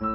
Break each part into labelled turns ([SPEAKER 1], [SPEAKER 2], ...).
[SPEAKER 1] Well,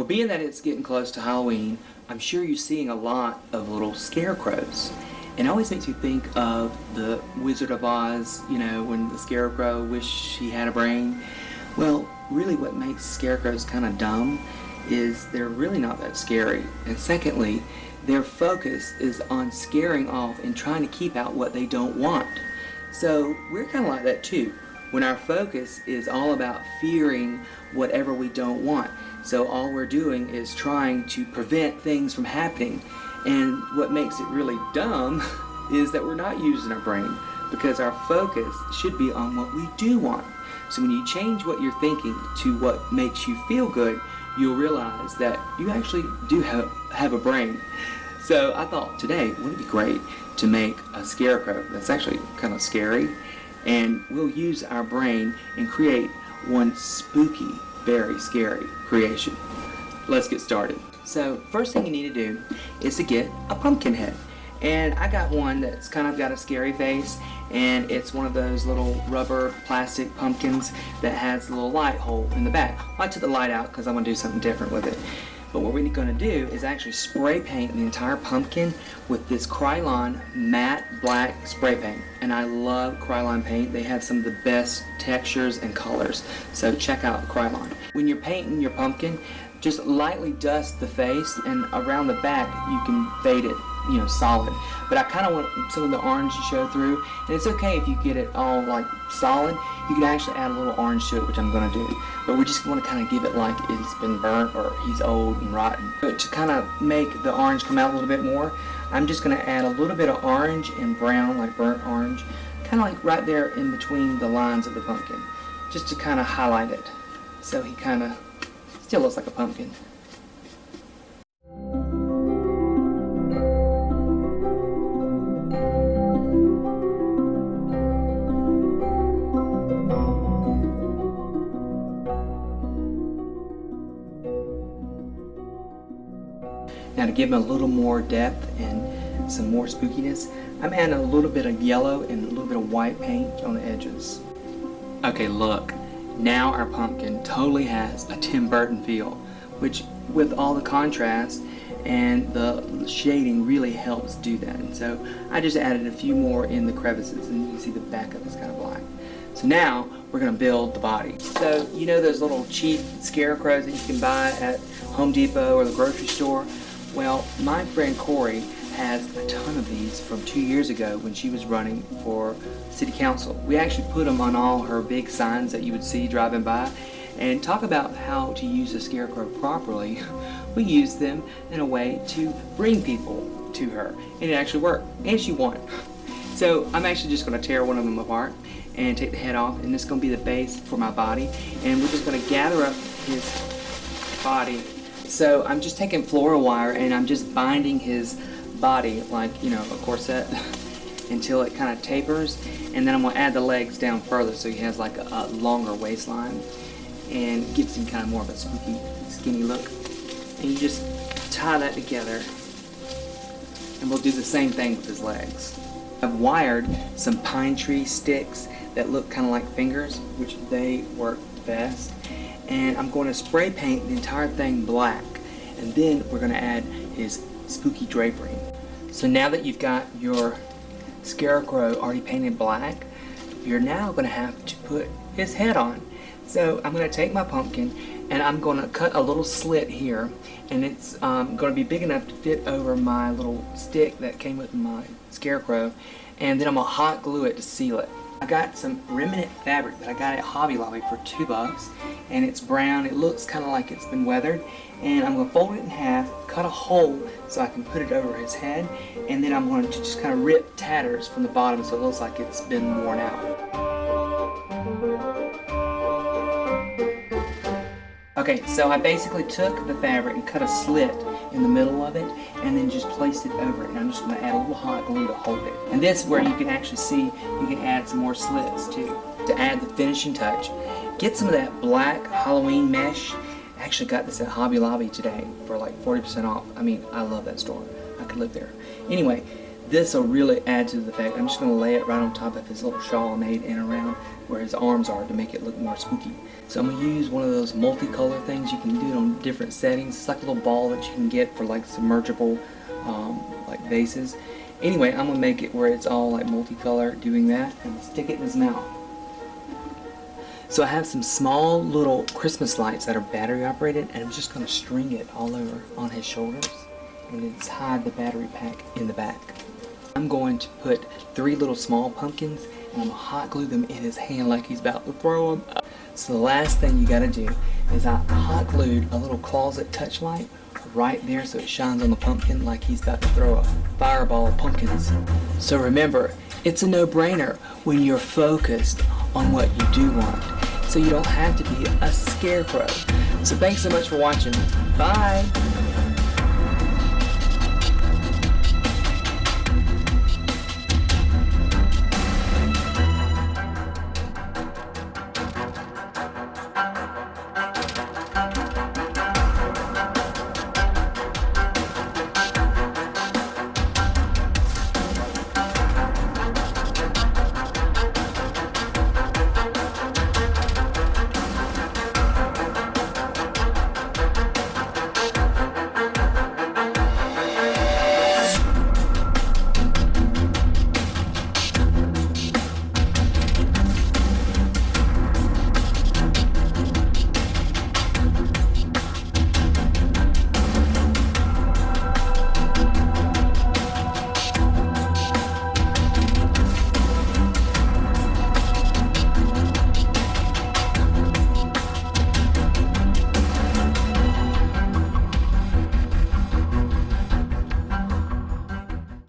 [SPEAKER 1] being that it's getting close to Halloween, I'm sure you're seeing a lot of little scarecrows. And it always makes me think of the Wizard of Oz, you know, when the scarecrow wished he had a brain. Well, really what makes scarecrows kind of dumb is they're really not that scary. And secondly, their focus is on scaring off and trying to keep out what they don't want. So we're kind of like that too, when our focus is all about fearing whatever we don't want. So all we're doing is trying to prevent things from happening. And what makes it really dumb is that we're not using our brain, because our focus should be on what we do want. So when you change what you're thinking to what makes you feel good, you'll realize that you actually do have a brain. So I thought today, wouldn't it be great to make a scarecrow that's actually kind of scary, and we'll use our brain and create one spooky, very scary creation. Let's get started. So first thing you need to do is to get a pumpkin head. And I got one that's kind of got a scary face, and it's one of those little rubber plastic pumpkins that has a little light hole in the back. I took the light out because I want to do something different with it. But what we're going to do is actually spray paint the entire pumpkin with this Krylon matte black spray paint. And I love Krylon paint. They have some of the best textures and colors. So check out Krylon. When you're painting your pumpkin, just lightly dust the face, and around the back you can fade it, you know, solid. But I kind of want some of the orange to show through, and it's okay if you get it all like solid. You can actually add a little orange to it, which I'm going to do. But we just want to kind of give it like it's been burnt or he's old and rotten. But to kind of make the orange come out a little bit more, I'm just going to add a little bit of orange and brown, like burnt orange, kind of like right there in between the lines of the pumpkin, just to kind of highlight it. So he kind of still looks like a pumpkin. Now to give him a little more depth and some more spookiness, I'm adding a little bit of yellow and a little bit of white paint on the edges. Okay, look. Now our pumpkin totally has a Tim Burton feel, which with all the contrast and the shading really helps do that. And so I just added a few more in the crevices, and you can see the back of it's kind of black. So now we're going to build the body. So you know those little cheap scarecrows that you can buy at Home Depot or the grocery store? Well, my friend Corey has a ton of these from 2 years ago when she was running for city council. We actually put them on all her big signs that you would see driving by. And talk about how to use a scarecrow properly. We use them in a way to bring people to her, and it actually worked, and she won. So I'm actually just going to tear one of them apart and take the head off, and this is going to be the base for my body, and we're just going to gather up his body. So I'm just taking floral wire and I'm just binding his body like, you know, a corset until it kind of tapers, and then I'm going to add the legs down further so he has like a longer waistline and gives him kind of more of a spooky, skinny look. And you just tie that together, and we'll do the same thing with his legs. I've wired some pine tree sticks that look kind of like fingers, which they work best, and I'm going to spray paint the entire thing black, and then we're going to add his spooky drapery. So now that you've got your scarecrow already painted black, you're now going to have to put his head on. So I'm going to take my pumpkin and I'm going to cut a little slit here, and it's going to be big enough to fit over my little stick that came with my scarecrow, and then I'm going to hot glue it to seal it. I got some remnant fabric that I got at Hobby Lobby for $2, and it's brown. It looks kind of like it's been weathered, and I'm going to fold it in half, cut a hole so I can put it over his head, and then I'm going to just kind of rip tatters from the bottom so it looks like it's been worn out. Okay, so I basically took the fabric and cut a slit in the middle of it, and then just placed it over it. And I'm just going to add a little hot glue to hold it. And this is where you can actually see you can add some more slits too to add the finishing touch. Get some of that black Halloween mesh. I actually got this at Hobby Lobby today for like 40% off. I mean, I love that store. I could live there. Anyway, this will really add to the effect. I'm just going to lay it right on top of his little shawl I made in and around where his arms are to make it look more spooky. So I'm going to use one of those multicolor things. You can do it on different settings. It's like a little ball that you can get for like submergible like vases. Anyway, I'm going to make it where it's all like multicolor, doing that, and stick it in his mouth. So I have some small little Christmas lights that are battery operated, and I'm just going to string it all over on his shoulders and then just hide the battery pack in the back. I'm going to put 3 little small pumpkins and I'm going to hot glue them in his hand like he's about to throw them. So the last thing you got to do is I hot glued a little closet touch light right there so it shines on the pumpkin like he's about to throw a fireball of pumpkins. So remember, it's a no-brainer when you're focused on what you do want. So you don't have to be a scarecrow. So thanks so much for watching. Bye!